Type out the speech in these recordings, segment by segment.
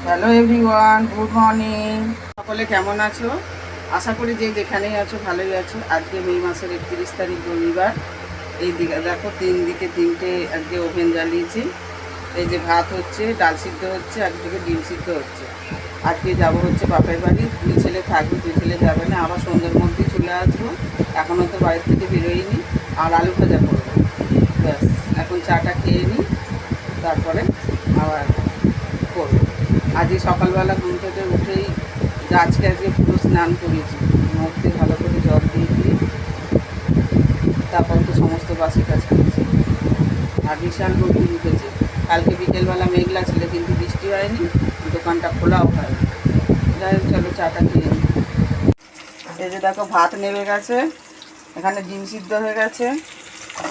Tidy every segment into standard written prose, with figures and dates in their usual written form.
Hello everyone, good morning. সকলে কেমন আছো? আশা করি যে যেখানেই আছো ভালোই আছো। আজকে মে মাসের 31 তারিখ রবিবার। এই দিকে দেখো তিনটে আজকে ওভেন জ্বালিয়েছি। এই যে ভাত হচ্ছে, ডাল সিদ্ধ হচ্ছে, একদিকে ডিম সিদ্ধ হচ্ছে। আজকে যাবো হচ্ছে বাপের বাড়ি। 2 ছেলে থাকবে, 2 ছেলে যাবে না, আবার সন্ধ্যের মধ্যেই চলে আসবো। এখনও তো বাড়ির থেকে বেরোয়নি। আর আলু ভাজা করবো, ব্যাস। এখন চাটা খেয়ে নিই, তারপরে আবার করবো। আজকে সকালবেলা ঘুম থেকে উঠেই আজকে পুরো স্নান করেছি, মুখে ভালো করে জল দিয়ে তারপর তো সমস্ত বাসি কাজ করেছি। আর বিশাল রোদ্দুর উঠেছে। কালকে বিকেলবেলা মেঘলা ছিল, কিন্তু বৃষ্টি হয়নি, দোকানটা খোলাও হয়নি। যাই হোক, চলো চাটা খেয়ে নিই। এই যে দেখো ভাত নেমে গেছে, এখানে ডিম সিদ্ধ হয়ে গেছে,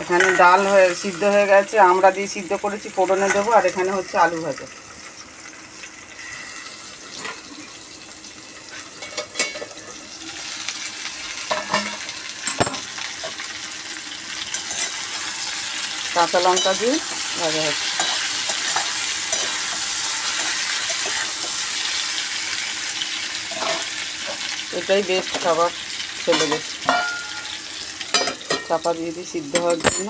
এখানে ডাল সিদ্ধ হয়ে গেছে, আমরা দিয়ে সিদ্ধ করেছি, ফোড়নে দেবো। আর এখানে হচ্ছে আলু ভাজা। কাঁচা লঙ্কা দিয়ে ভাজা হচ্ছে। এটাই বেস্ট খাবার ছেলেদের। চাপা দিয়ে দিই সিদ্ধ হওয়ার জন্য।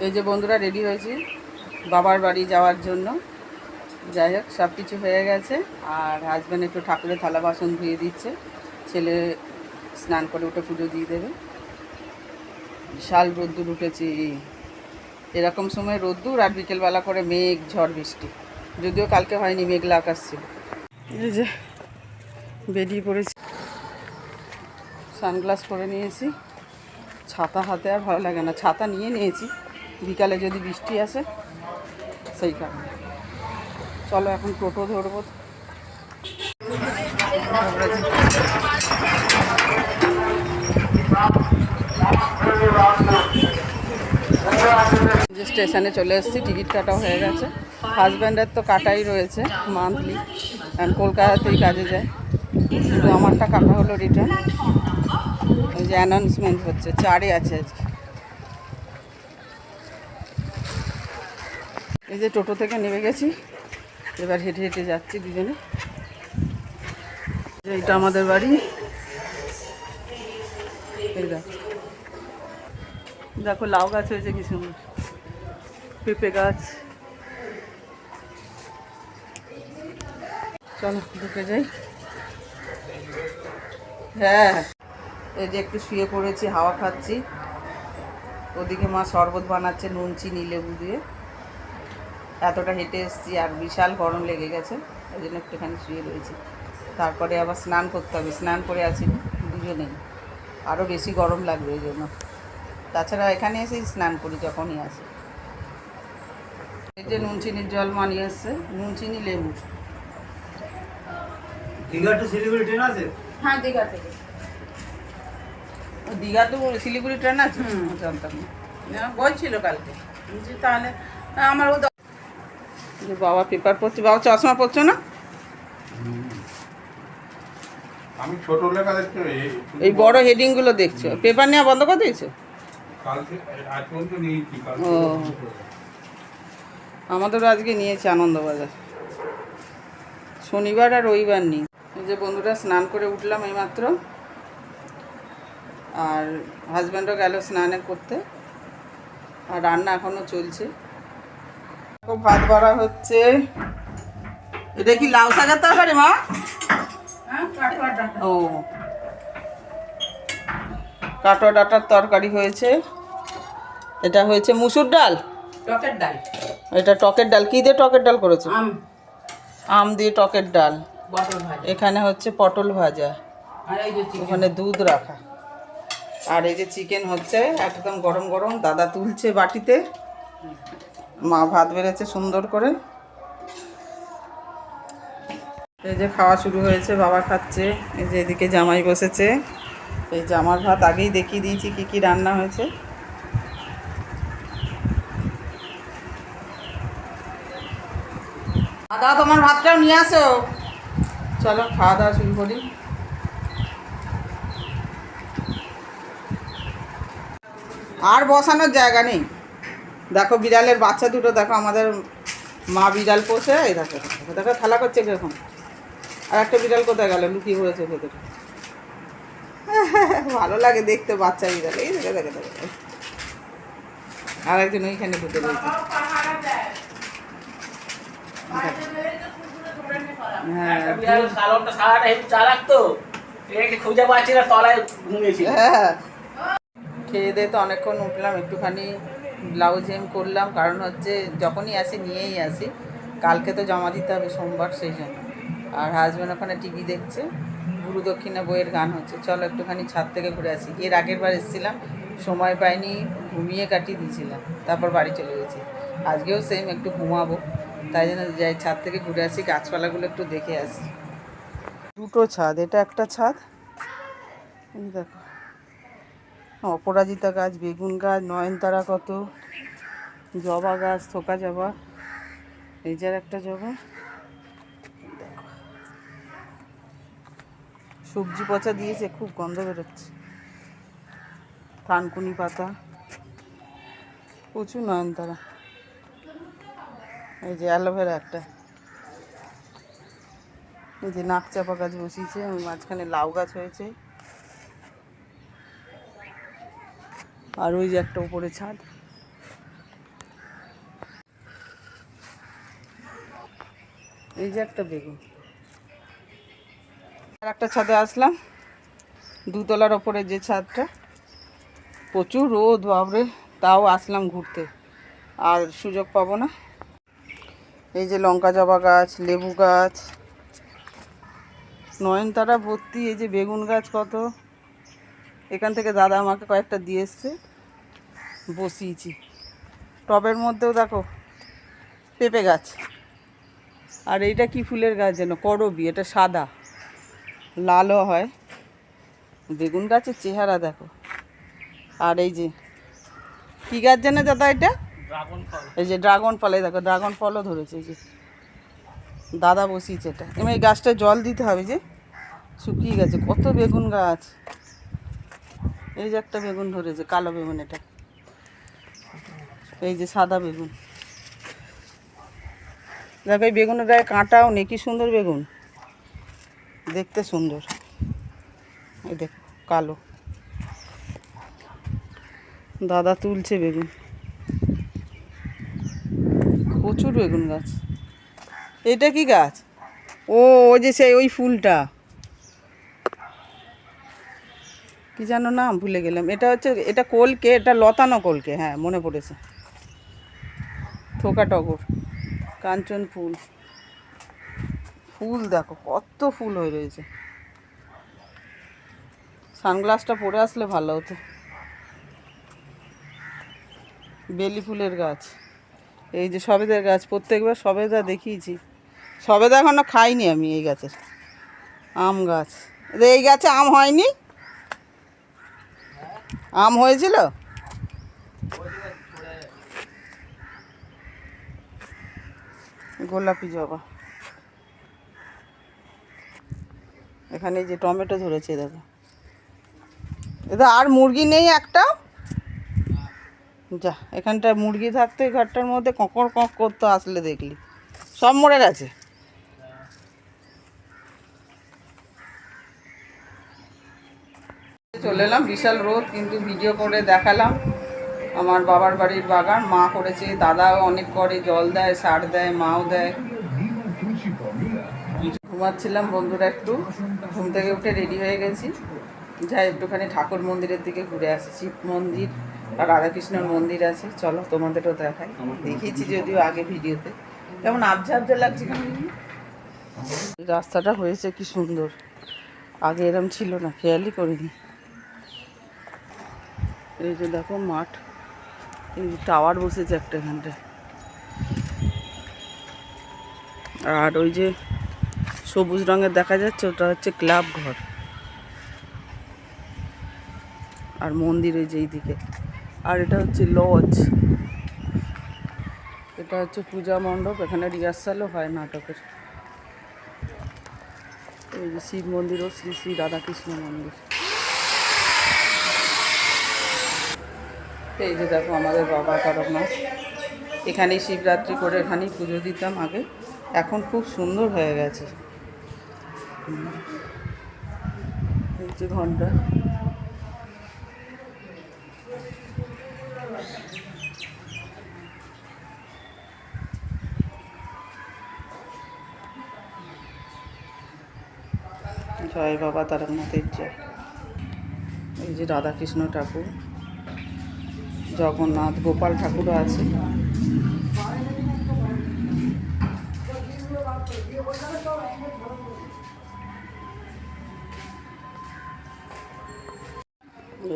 এই যে বন্ধুরা রেডি হয়েছি বাবার বাড়ি যাওয়ার জন্য। যাই হোক, সব কিছু হয়ে গেছে। আর হাজব্যান্ড একটু ঠাকুরের থালা বাসন ধুয়ে দিচ্ছে, ছেলে স্নান করে উঠে পুজো দিয়ে দেবে। বিশাল রোদ্দুর উঠেছে, এরকম সময় রোদ্দুর, আর বিকেলবেলা করে মেঘ, ঝড় বৃষ্টি। যদিও কালকে হয়নি, মেঘলা আকাশ ছিল। এই যে বেরিয়ে পড়েছি, সানগ্লাস পরে নিয়েছি, ছাতা হাতে আর ভালো লাগে না। ছাতা নিয়ে নিয়েছি, বিকালে যদি বৃষ্টি আসে সেই কারণে। চলো এখন টোটো ধরবো। যে স্টেশনে চলে এসেছি, টিকিট কাটাও হয়ে গেছে। হাজব্যান্ডের তো কাটাই রয়েছে মান্থলি, কারণ কলকাতাতেই কাজে যায়। শুধু আমারটা কাটা হলো রিটার্ন। ওই যে অ্যানাউন্সমেন্ট হচ্ছে, 4-এ আছে আজকে। এই যে টোটো থেকে নেমে গেছি, এবার হেঁটে হেঁটে যাচ্ছি দুজনে। এইটা আমাদের বাড়ি। এই দেখো লাউ গাছ হয়েছে কি সুন্দর, পেঁপে গাছ। চলো ঢুকে যাই। হ্যাঁ, এই যে একটু শুয়ে পড়েছি, হাওয়া খাচ্ছি। ওদিকে মা শরবত বানাচ্ছে নুন চিনি লেবু দিয়ে। এতটা হেঁটে এসেছি আর বিশাল গরম লেগে গেছে, ওই জন্য একটুখানি শুয়ে রয়েছি। তারপরে আবার স্নান করতে হবে, স্নান করে আসিনি দুজনেই, আরও বেশি গরম লাগবে ওই জন্য। তাছাড়া এখানে এসেই স্নান করি যখনই আসি। এই যে নুন চিনির জল মা নিয়ে এসছে, নুন চিনি লেবু। দীঘা টু শিলিগুড়ি ট্রেন আছে? হ্যাঁ, দীঘা থেকে। দীঘা তো শিলিগুড়ি ট্রেন আছে, জানতাম না, বলছিল কালকে। তাহলে আমার বাবা পেপার পড়ছে, বাবা চশমা পড়ছো না? আমি ছোট লেখা দেখতে, এই বড় হেডিংগুলো দেখছো, পেপার নেওয়া বন্ধ করে দিয়েছো? কালকে আজ পর্যন্ত নিয়েছি। ও, আমাদেরও আজকে নিয়েছে আনন্দবাজার। শনিবার আর রবিবার নেই। এই যে বন্ধুরা স্নান করে উঠলাম এইমাত্র, আর হাজব্যান্ডও গেল স্নানে করতে, আর রান্না এখনও চলছে। ভাত বাড়া হচ্ছে। এটা কি লাউ শাকের তরকারি মা? ও, কাটোয়া ডাঁটার তরকারি হয়েছে। এটা হয়েছে মুসুর ডাল, টকের ডাল। এটা টকের ডাল। কী দিয়ে টকের ডাল করেছে? আম দিয়ে টকের ডাল। এখানে হচ্ছে পটল ভাজা, ওখানে দুধ রাখা। আর এই যে চিকেন হচ্ছে একদম গরম গরম, দাদা তুলছে বাটিতে, মা ভাত বেড়েছে সুন্দর করে। এই যে খাওয়া শুরু হয়েছে, বাবা খাচ্ছে। এই যে এদিকে জামাই বসেছে। এই জামার ভাত আগেই দেখিয়ে দিয়েছি কি কি রান্না হয়েছে। দাদা তোমার ভাতটাও নিয়ে আসো। চলো খাওয়া দাওয়া শুরু করি। আর বসানোর জায়গা নেই। দেখো বিড়ালের বাচ্চা দুটো, দেখো আমাদের মা বিড়াল পোষে, এই দেখো দেখো দেখো খেলা করছে কিরকম। আর একটা বিড়াল কোথায় গেল, লুকিয়ে পড়েছে ভেতরে। ভালো লাগে দেখতে বাচ্চা বিড়াল, এই দেখে দেখে দেখে। আর একজন ওইখানে ঢুকে রয়েছে। হ্যাঁ খেয়ে দিয়ে তো অনেকক্ষণ উঠলাম, একটুখানি ব্লাউজ হেম করলাম, কারণ হচ্ছে যখনই আসি নিয়েই আসি, কালকে তো জমা দিতে হবে সোমবার, সেই জন্য। আর হাজব্যান্ড ওখানে টিভি দেখছে, গুরু দক্ষিণা বইয়ের গান হচ্ছে। চলো একটুখানি ছাদ থেকে ঘুরে আসি। এর আগের বার এসেছিলাম, সময় পাইনি, ঘুমিয়ে কাটিয়ে দিয়েছিলাম, তারপর বাড়ি চলে গেছি। আজকেও সেম, একটু ঘুমাবো, তাই জন্য যাই ছাদ থেকে ঘুরে আসি, গাছপালাগুলো একটু দেখে আসি। দুটো ছাদ, এটা একটা ছাদ, দেখো অপরাজিতা গাছ, বেগুন গাছ, নয়নতারা কত, জবা গাছ, থোকা জবা, এই যার একটা জবা, সবজি পচা দিয়েছে, খুব গন্ধ বেরোচ্ছে। থানকুনি পাতা, প্রচুর নয়নতারা, এই যে অ্যালোভেরা একটা, এই যে নাক চাপা গাছ বসিয়েছে, মাঝখানে লাউ গাছ হয়েছে, আর ওই যে একটা উপরে ছাদ। এই যে একটা বেগুন। আর একটা ছাদে আসলাম, দুতলার ওপরে যে ছাদটা, প্রচুর রোদ বাবরে, তাও আসলাম ঘুরতে, আর সুযোগ পাবো না। এই যে লঙ্কা জবা গাছ, লেবু গাছ, নয়নতারা ভর্তি, এই যে বেগুন গাছ কত, এখান থেকে দাদা আমাকে কয়েকটা দিয়ে এসছে, বসিয়েছি। টবের মধ্যেও দেখো পেঁপে গাছ, আর এইটা কি ফুলের গাছ যেন, করবি, এটা সাদা, লালও হয়। বেগুন গাছের চেহারা দেখো। আর এই যে কী গাছ যেন দাদা এটা, এই যে ড্রাগন ফল, এই দেখো ড্রাগন ফলও ধরেছে, এই যে দাদা বসিয়েছে এটা। এমনি এই গাছটা জল দিতে হবে, যে শুকিয়ে গেছে। কত বেগুন গাছ, এই যে একটা বেগুন ধরেছে, কালো বেগুন এটা, এই যে সাদা বেগুন, দেখো এই বেগুনের গায়ে কাঁটাও নেই, কি সুন্দর বেগুন, দেখতে সুন্দর। এই দেখো কালো, দাদা তুলছে বেগুন, প্রচুর বেগুন গাছ। এটা কি গাছ, ও ওই যে সেই ওই ফুলটা কি জানো নাম ভুলে গেলাম। এটা হচ্ছে, এটা কলকে, এটা লতানো কলকে, হ্যাঁ মনে পড়েছে। থোকা টগর, কাঞ্চন ফুল, ফুল দেখো কত ফুল হয়ে রয়েছে। সানগ্লাসটা পরে আসলে ভালো হতো। বেলি ফুলের গাছ, এই যে সবেদার গাছ, প্রত্যেকবার সবেদা দেখিয়েছি, সবেদা এখনও খাইনি আমি। এই গাছের আম গাছ, এই গাছে আম হয়নি, আম হয়েছিল। গোলাপি জবা, এখানে যে টমেটো ধরেছে দেখো। এটা আর মুরগি নেই একটা, যা এখানটায় মুরগি থাকতো এই ঘরটার মধ্যে, কঁকর কক করতো, আসলে দেখলি সব মরে গেছে। চলে এলাম, বিশাল রোদ, কিন্তু ভিডিও করে দেখালাম আমার বাবার বাড়ির বাগান। মা করেছে, দাদাও অনেক করে, জল দেয়, সার দেয়, মাও দেয়। ঘুমাচ্ছিলাম বন্ধুরা, একটু ঘুম থেকে উঠে রেডি হয়ে গেছি, যাই একটুখানি ঠাকুর মন্দিরের দিকে ঘুরে আসি। শিব মন্দির আর রাধাকৃষ্ণর মন্দির আছে, চলো তোমাদেরও দেখাই। দেখিয়েছি যদিও আগে ভিডিওতে। কেমন আবঝা আবঝা লাগছে কেমন, রাস্তাটা হয়েছে কি সুন্দর, আগে এরম ছিল না, খেয়ালই করিনি। এই যে দেখো মাঠ, এই টাওয়ার বসেছে একটা এখানটায়, আর ওই যে সবুজ রঙের দেখা যাচ্ছে, ওটা হচ্ছে ক্লাব ঘর। আর মন্দির ওই যে এইদিকে, আর এটা হচ্ছে লজ, এটা হচ্ছে পূজা মণ্ডপ, এখানে রিহার্সালও হয় নাটকের। এই যে শিব মন্দির ও শ্রী শ্রী রাধাকৃষ্ণ মন্দির। এই যে দেখো আমাদের বাবা তারকনাথ, এখানেই শিবরাত্রি করে এখানেই পুজো দিতাম আগে। এখন খুব সুন্দর হয়ে গেছে। এই যে ঘন্টা, জয় বাবা তারকনাথের জয়। এই যে রাধাকৃষ্ণ ঠাকুর, জগন্নাথ, গোপাল ঠাকুরও আছে।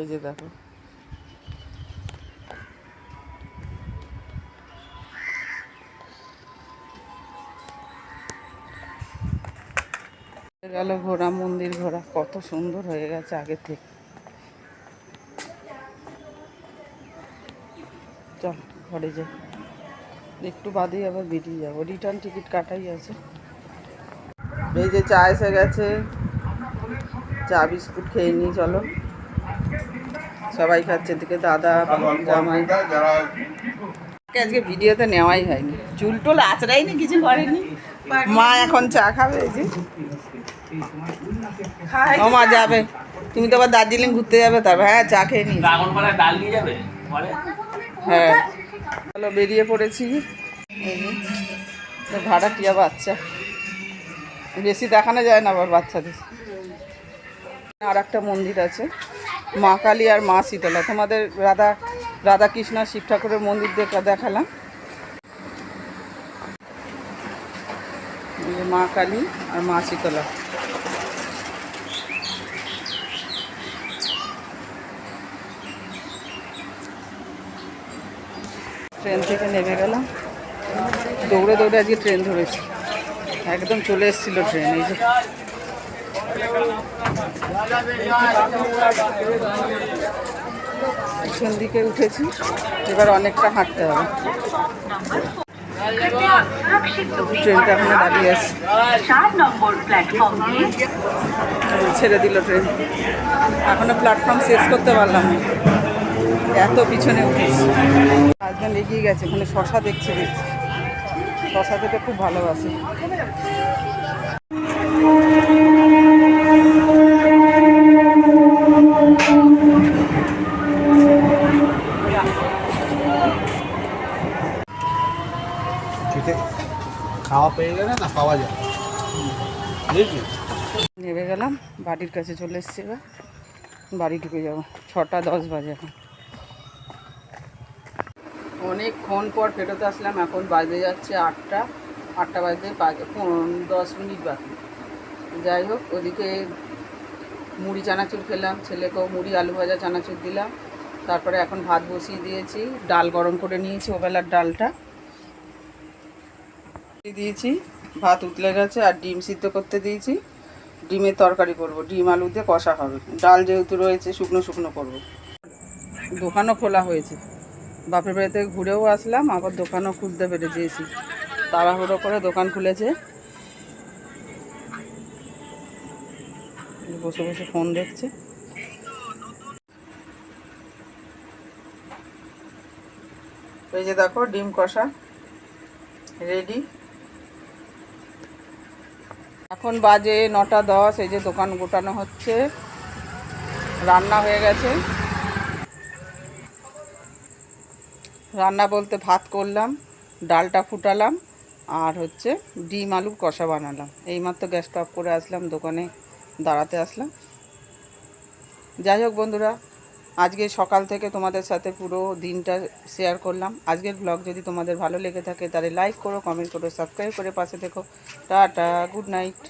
এই যে দেখো, গেল ঘোরা, মন্দির ঘোরা কত সুন্দর হয়ে গেছে আগের থেকে। চল ঘরে যাই, একটু বাদেই আবার বেরিয়ে যাবো, রিটার্ন টিকিট কাটাই আছে। এই যে চা এসে গেছে, চা বিস্কুট খেয়ে নিই চলো। সবাই খাচ্ছে, দিকে দাদা, জামাই। আজকে ভিডিওতে নেওয়াই হয়নি, চুল টুল আঁচড়াইনি, কিছু করেনি। মা এখন চা খাবে। এই যে ও মা যাবে, তুমি তো আবার দার্জিলিং ঘুরতে যাবে, তারপর হ্যাঁ চা খেয়ে নি। হ্যাঁ চলো বেরিয়ে পড়েছি। এই যে ভাড়াটিয়া বাচ্চা, বেশি দেখানো যায় না আবার বাচ্চাদের। আর একটা মন্দির আছে, মা কালী আর মা শীতলা। তোমাদের রাধাকৃষ্ণ শিব ঠাকুরের মন্দির দেখালাম। মা কালী আর মা শীতলা। ট্রেন থেকে নেমে গেলাম, দৌড়ে দৌড়ে আজকে ট্রেন ধরেছি, একদম চলে এসেছিলো ট্রেন। এই যে পিছন দিকে উঠেছি, এবার অনেকটা হাঁটতে হবে। ট্রেনটা এখনো দাঁড়িয়ে আছে, ছেড়ে দিল ট্রেন। এখনো প্ল্যাটফর্ম শেষ করতে পারলাম না, এত পিছনে উঠেছি। হাজব্যান্ড এগিয়ে গেছে, ওখানে শশা দেখছি। শশা খেতে খুব ভালোবাসে। খাওয়া পেয়ে গেলে না পাওয়া যায়। নেমে গেলাম, বাড়ির কাছে চলে এসছি। এবার বাড়ি ঢুকে যাবো, 6:10 বাজে এখন। অনেকক্ষণ পর ফেরত আসলাম, এখন বাজে যাচ্ছে 8টা বাজতে 10 মিনিট বাকি। যাই হোক, ওদিকে মুড়ি চানাচুর খেলাম, ছেলেকেও মুড়ি আলু ভাজা চানাচুর দিলাম। তারপরে এখন ভাত বসিয়ে দিয়েছি, ডাল গরম করে নিয়েছি, ওবেলার ডালটা দিয়েছি, ভাত উতলে গেছে। আর ডিম সিদ্ধ করতে দিয়েছি, ডিমের তরকারি করব, ডিম আলু দিয়ে কষা হবে। ডাল যেহেতু রয়েছে শুকনো শুকনো করব। দোকানও খোলা হয়েছে, বাপের বাড়ি থেকে ঘুরেও আসলাম, আবার দোকানও খুলতে পেরে দিয়েছি। তাড়াহুড়ো করে দোকান খুলেছে, বসে বসে ফোন দেখছে। এই যে দেখো ডিম কষা রেডি। এখন বাজে 9:10। এই যে দোকান গোটানো হচ্ছে, রান্না হয়ে গেছে। রান্না বলতে ভাত করলাম, ডালটা ফুটালাম, আর হচ্ছে ডিম আলু কষা বানালাম। এইমাত্র গ্যাসটা অফ করে আসলাম, দোকানে দাঁড়াতে আসলাম। যাই হোক বন্ধুরা, আজকে সকাল থেকে তোমাদের সাথে পুরো দিনটা শেয়ার করলাম। আজকের ব্লগ যদি তোমাদের ভালো লেগে থাকে তাহলে লাইক করো, কমেন্ট করো, সাবস্ক্রাইব করে পাশে থেকো। Tata, good night.